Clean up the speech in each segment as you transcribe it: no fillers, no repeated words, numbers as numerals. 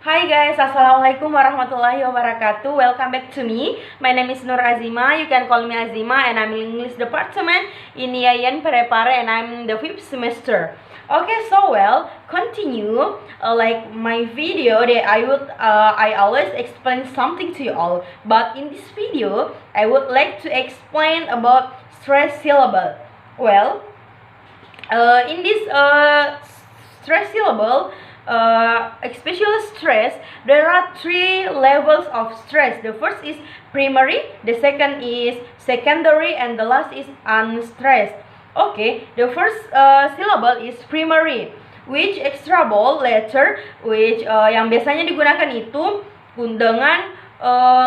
Hi guys, Assalamualaikum warahmatullahi wabarakatuh. Welcome back to me. My name is Nur Azima. You can call me Azima, and I'm in English department in IAIN Prepare, and I'm the 5th semester. Okay, so continue like my video that I always explain something to you all. But in this video, I would like to explain about stress syllable. Well, in this stress syllable, especially stress, there are 3 levels of stress. The first is primary, the second is secondary, and the last is unstressed. Okay, the first syllable is primary, which extra bold letter, which yang biasanya digunakan itu dengan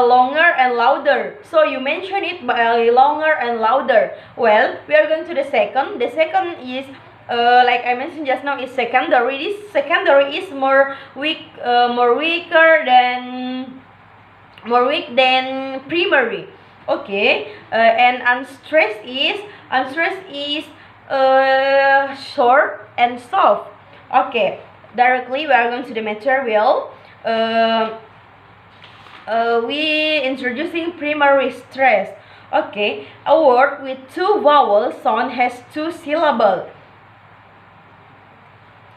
longer and louder. So you mention it by longer and louder. Well, we are going to the second. The second is like I mentioned just now, is secondary. This secondary is more weak than primary. Okay, and unstressed is short and soft. Okay, directly we are going to the material. We introducing primary stress. Okay, a word with 2 vowel sound has 2 syllables.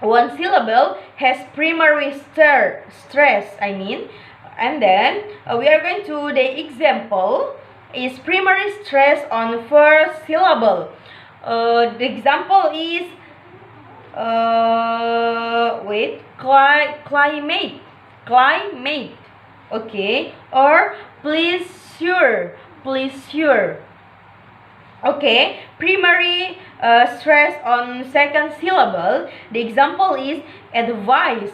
1 syllable has primary stress, and then we are going to the example is primary stress on first syllable. The example is climate, okay, or pleasure. Okay, primary stress on second syllable. The example is advice,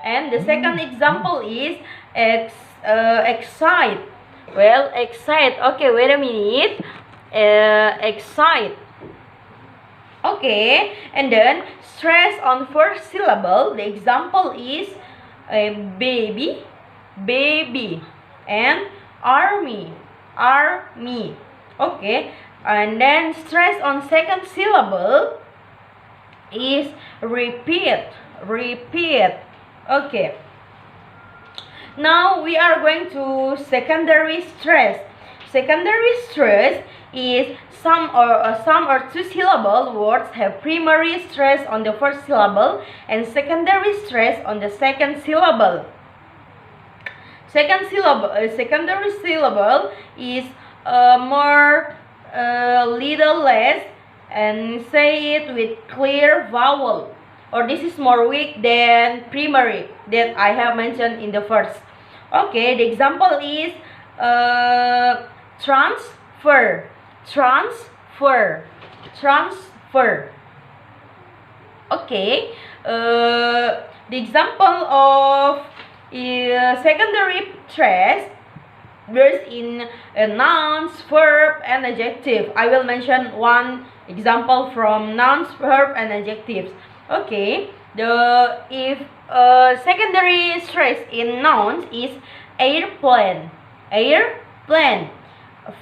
and the second example is excite. Well, excite. Okay, wait a minute. Excite. Okay, and then stress on first syllable. The example is baby, and army. Okay, and then stress on second syllable is repeat. Okay, now we are going to secondary stress. Secondary stress is some or 2 syllable words have primary stress on the first syllable and secondary stress on the second syllable. Secondary syllable is more little less, and say it with clear vowel, or this is more weak than primary that I have mentioned in the first. Okay, the example is transfer. Okay, the example of secondary stress, there's in nouns, verb, and adjective. I will mention one example from nouns, verb, and adjectives. Okay, if secondary stress in nouns is airplane.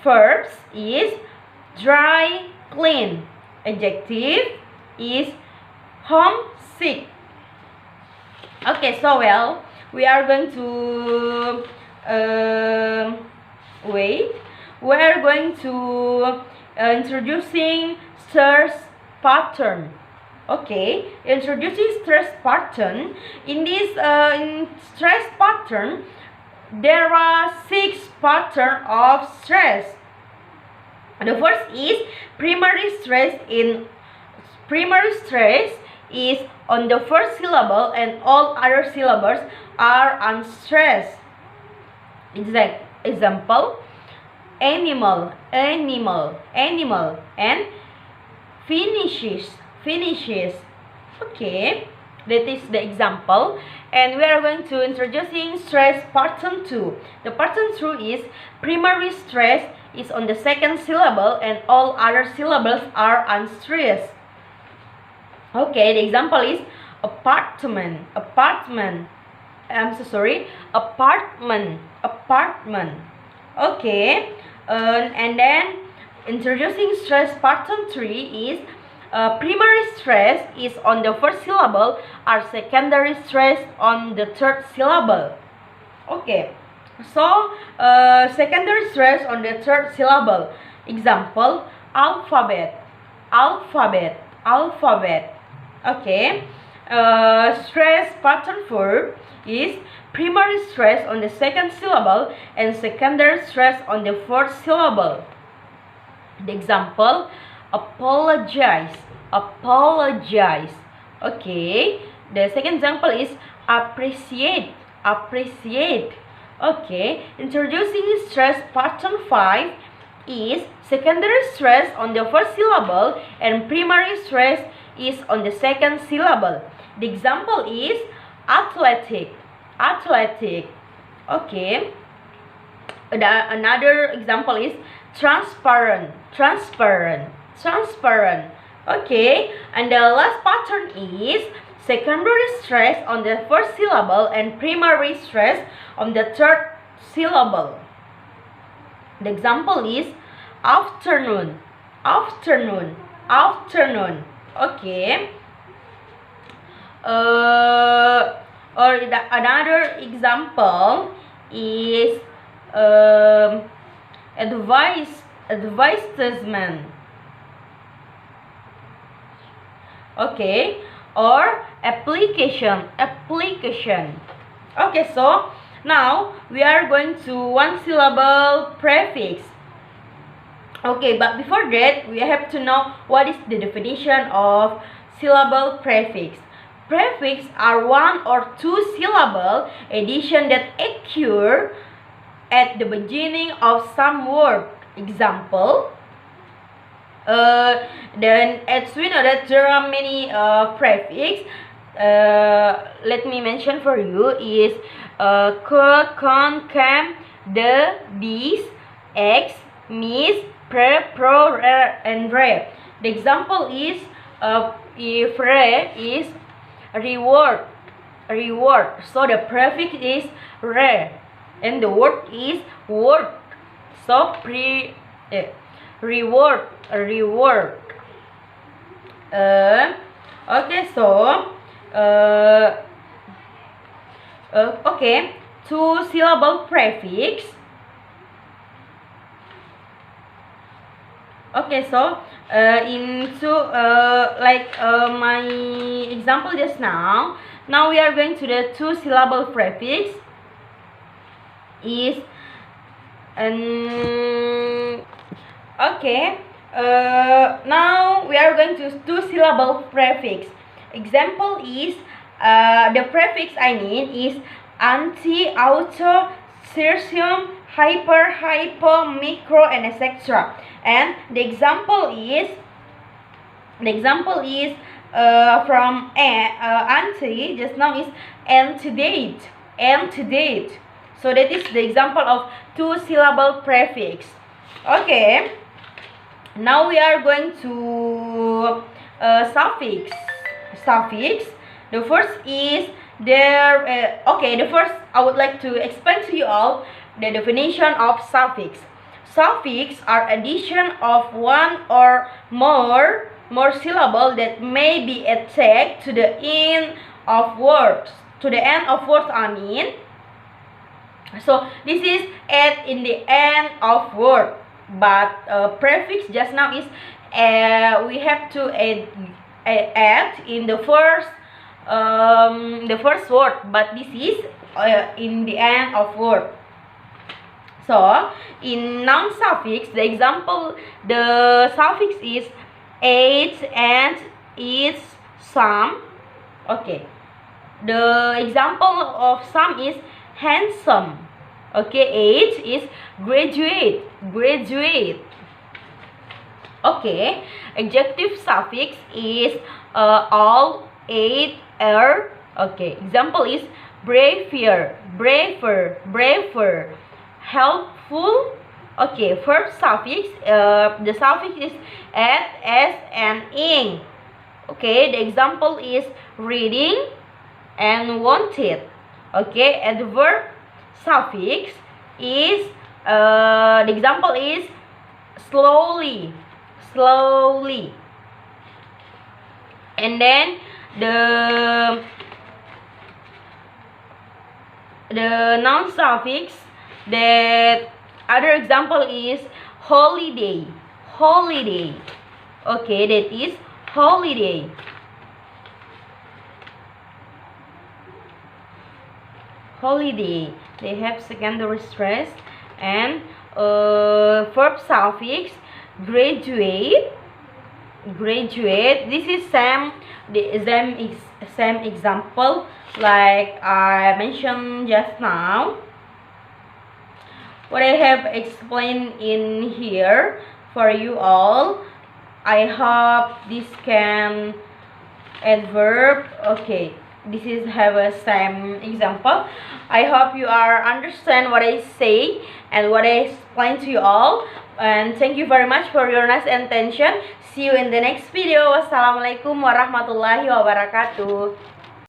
Verbs is dry, clean. Adjective is homesick. Okay, so we are going to we are going to introducing stress pattern. Okay, introducing stress pattern. In this in stress pattern, there are 6 patterns of stress. The first is primary stress. In primary stress is on the first syllable, and all other syllables are unstressed. Example: animal, and finishes. Okay, that is the example, and we are going to introducing stress pattern 2. The pattern 2 is primary stress is on the second syllable, and all other syllables are unstressed. Okay, the example is apartment. Okay, and then introducing stress pattern 3 is primary stress is on the first syllable or secondary stress on the third syllable. Okay, so secondary stress on the third syllable. Example, alphabet, alphabet, alphabet. Okay, stress pattern verb is primary stress on the second syllable and secondary stress on the fourth syllable. The example, apologize, apologize. Okay, the second example is appreciate, appreciate. Okay, introducing stress pattern 5 is secondary stress on the first syllable and primary stress is on the second syllable. The example is athletic, athletic. Okay, another example is transparent, transparent, transparent. Okay, and the last pattern is secondary stress on the first syllable and primary stress on the third syllable. The example is afternoon, afternoon, afternoon. Okay, or another example is advertisement. Okay, or application, application. Okay, so now we are going to one syllable prefix. Okay, but before that we have to know what is the definition of syllable prefix. Prefix are one or two syllable addition that occur at the beginning of some word. Example, then as we know that there are many prefix. Let me mention for you is ke, con, cam, de, dis, ex, mis, pre, pro, re, and re. The example is if re is reward, reward, so the prefix is re and the word is word, so reward, reward. Okay, so okay, two syllable prefix. Okay, so my example just now we are going to the two syllable prefix is okay, now we are going to two syllable prefix. Example is the prefix I need is anti, auto, tertium, hyper, hypo, micro, and etc. And the example is from anti just now is antedate, antedate. So that is the example of two syllable prefix. Okay, now we are going to suffix. Suffix. The first is there. Okay, the first I would like to explain to you all the definition of suffix. Suffix are addition of one or more syllable that may be attached to the end of words. To the end of words, I mean. So this is add in the end of word, but prefix just now is we have to add in the first word, but this is in the end of word. So in noun suffix, the example, the suffix is ate and eats, some. Okay, the example of some is handsome. Okay, age is graduate, graduate. Okay, adjective suffix is all, ate, Okay, example is braver, braver, braver. Helpful. Okay, verb suffix, the suffix is at, as, and ing. Okay, the example is reading and wanted. Okay, adverb suffix is the example is slowly, slowly. And then the noun suffix, that other example is holiday. Holiday. Okay, that is holiday. Holiday. They have secondary stress. And verb suffix, graduate. Graduate. This is same example like I mentioned just now. What I have explained in here for you all. I hope this can adverb. Okay, this is have a same example. I hope you are understand what I say and what I explain to you all. And thank you very much for your nice attention. See you in the next video. Wassalamualaikum warahmatullahi wabarakatuh.